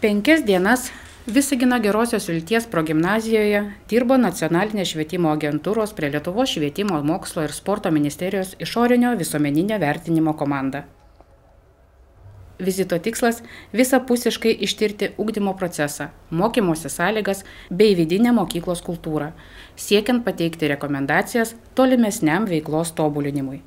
5 dienas Visagino Gerosios Vilties progimnazijoje dirbo Nacionalinės švietimo agentūros prie Lietuvos švietimo, mokslo ir sporto ministerijos išorinio visuomeninio vertinimo komanda. Vizito tikslas – visapusiškai ištirti ugdymo procesą, mokymosi sąlygas bei vidinę mokyklos kultūrą, siekiant pateikti rekomendacijas tolimesniam veiklos tobulinimui.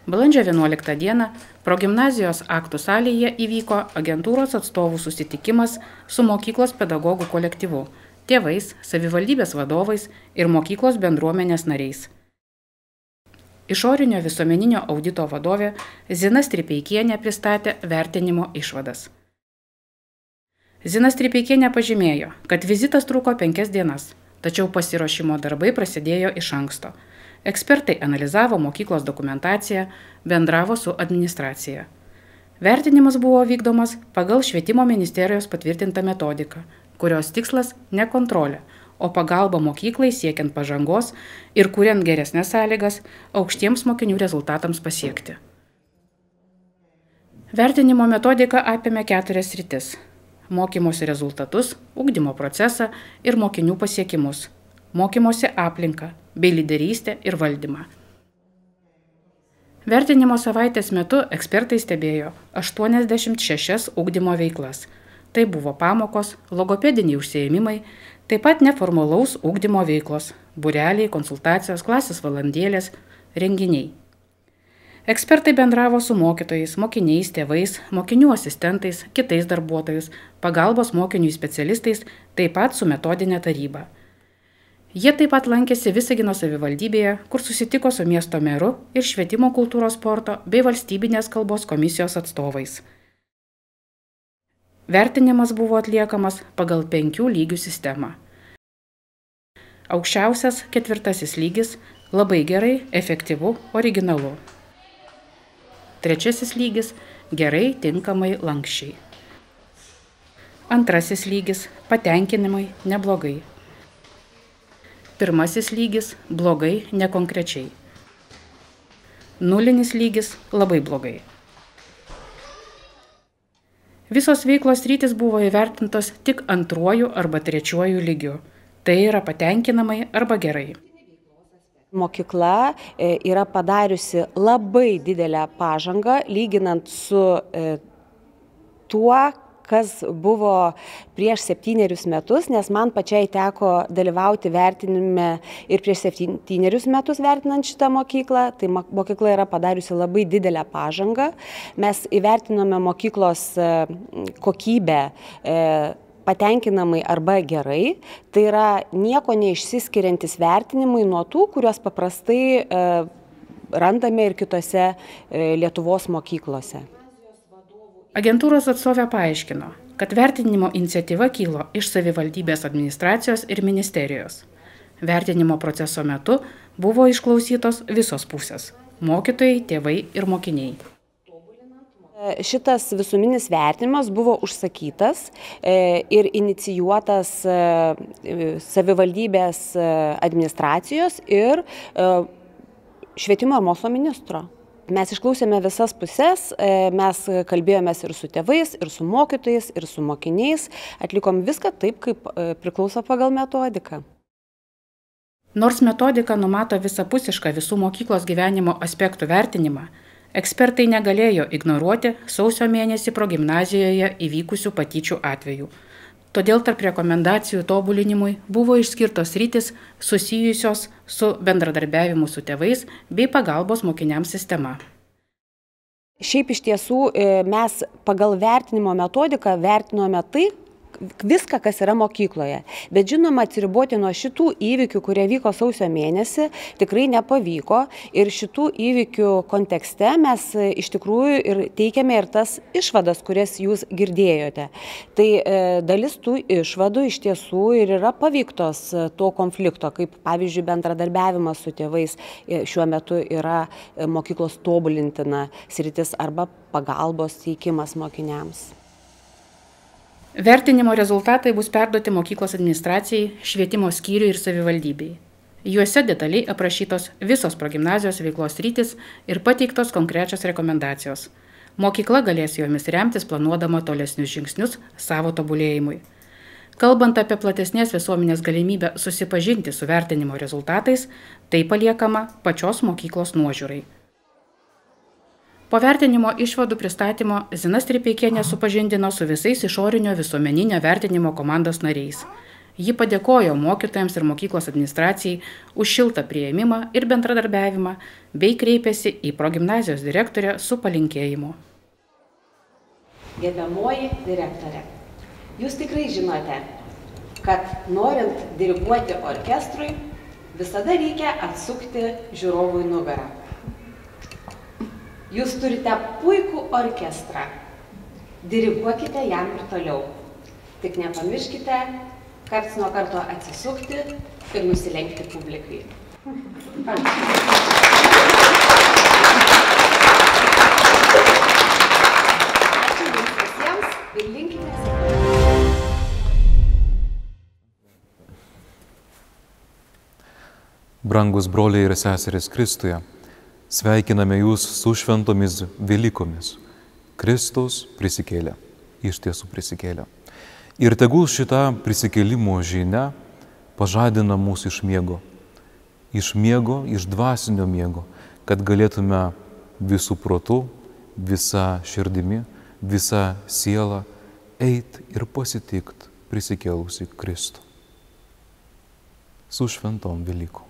Balandžio 11 dieną progimnazijos aktų salėje įvyko agentūros atstovų susitikimas su mokyklos pedagogų kolektyvu, tėvais, savivaldybės vadovais ir mokyklos bendruomenės nariais. Išorinio visuomeninio audito vadovė Zina Stripeikienė pristatė vertinimo išvadas. Zina Stripeikienė pažymėjo, kad vizitas truko 5 dienas, tačiau pasiruošimo darbai prasidėjo iš anksto. Ekspertai analizavo mokyklos dokumentaciją, bendravo su administracija. Vertinimas buvo vykdomas pagal švietimo ministerijos patvirtintą metodiką, kurios tikslas ne kontrolė, o pagalba mokyklai siekiant pažangos ir kuriant geresnės sąlygas aukštiems mokinių rezultatams pasiekti. Vertinimo metodika apėmė 4 sritis – mokymosi rezultatus, ugdymo procesą ir mokinių pasiekimus, mokymosi aplinką bei lyderystę ir valdymą. Vertinimo savaitės metu ekspertai stebėjo 86 ugdymo veiklas. Tai buvo pamokos, logopediniai užsiėmimai, taip pat neformalaus ugdymo veiklos, būreliai, konsultacijos, klasės valandėlės, renginiai. Ekspertai bendravo su mokytojais, mokiniais, tėvais, mokinių asistentais, kitais darbuotojais, pagalbos mokiniui specialistais, taip pat su metodinė taryba. Jie taip pat lankėsi Visagino savivaldybėje, kur susitiko su miesto meru ir švietimo, kultūros, sporto bei valstybinės kalbos komisijos atstovais. Vertinimas buvo atliekamas pagal 5 lygių sistemą. Aukščiausias 4 lygis – labai gerai, efektyvu, originalu. 3 lygis – gerai, tinkamai, lankščiai. 2 lygis – patenkinimai, neblogai. 1 lygis – blogai, nekonkrečiai. 0 lygis – labai blogai. Visos veiklos sritys buvo įvertintos tik 2 arba 3 lygiu. Tai yra patenkinamai arba gerai. Mokykla yra padariusi labai didelę pažangą, lyginant su tuo, kas buvo prieš 7 metus, nes man pačiai teko dalyvauti vertinime ir prieš 7 metus vertinant šitą mokyklą. Tai mokykla yra padariusi labai didelę pažangą. Mes įvertinome mokyklos kokybę patenkinamai arba gerai. Tai yra nieko neišsiskiriantis vertinimai nuo tų, kuriuos paprastai randame ir kitose Lietuvos mokyklose. Agentūros atstovė paaiškino, kad vertinimo iniciatyva kilo iš savivaldybės administracijos ir ministerijos. Vertinimo proceso metu buvo išklausytos visos pusės – mokytojai, tėvai ir mokiniai. Šitas visuminis vertinimas buvo užsakytas ir inicijuotas savivaldybės administracijos ir švietimo ir mokslo ministro. Mes išklausėme visas pusės, mes kalbėjomės ir su tėvais, ir su mokytojais, ir su mokiniais, atlikom viską taip, kaip priklauso pagal metodiką. Nors metodika numato visapusišką visų mokyklos gyvenimo aspektų vertinimą, ekspertai negalėjo ignoruoti sausio mėnesį progimnazijoje įvykusių patyčių atvejų. Todėl tarp rekomendacijų tobulinimui buvo išskirtos sritys susijusios su bendradarbiavimu su tėvais bei pagalbos mokiniams sistema. Šiaip iš tiesų mes pagal vertinimo metodiką vertinome tai, viską, kas yra mokykloje. Bet žinoma, atsiriboti nuo šitų įvykių, kurie vyko sausio mėnesį, tikrai nepavyko. Ir šitų įvykių kontekste mes iš tikrųjų ir teikiame ir tas išvadas, kurias jūs girdėjote. Tai dalis tų išvadų iš tiesų ir yra paveiktos to konflikto, kaip pavyzdžiui bendradarbiavimas su tėvais šiuo metu yra mokyklos tobulintina sritis arba pagalbos teikimas mokiniams. Vertinimo rezultatai bus perduoti mokyklos administracijai, švietimo skyriui ir savivaldybei. Juose detaliai aprašytos visos progimnazijos veiklos sritys ir pateiktos konkrečios rekomendacijos. Mokykla galės jomis remtis planuodama tolesnius žingsnius savo tobulėjimui. Kalbant apie platesnės visuomenės galimybę susipažinti su vertinimo rezultatais, tai paliekama pačios mokyklos nuožiūrai. Po vertinimo išvadų pristatymo Zina Stripeikienė supažindino su visais išorinio visuomeninio vertinimo komandos nariais. Ji padėkojo mokytojams ir mokyklos administracijai už šiltą priėmimą ir bendradarbiavimą, bei kreipėsi į progimnazijos direktorę su palinkėjimu. Gerbiamoji direktorė, jūs tikrai žinote, kad norint diriguoti orkestrui, visada reikia atsukti žiūrovui nugarą. Jūs turite puikų orkestrą. Diriguokite jam ir toliau. Tik nepamirškite karts nuo karto atsisukti ir nusilenkti publikai. Ačiū jums visiems ir linkime sėkmės. Brangus broliai ir seserys Kristuje, sveikiname jūs su šventomis Velykomis. Kristus prisikėlė, iš tiesų prisikėlė. Ir tegul šita prisikėlimo žinia pažadina mūsų iš miego, iš dvasinio miego, kad galėtume visų protų, visa širdimi, visa siela eit ir pasitikt prisikėlusi Kristų. Su šventom Velykom.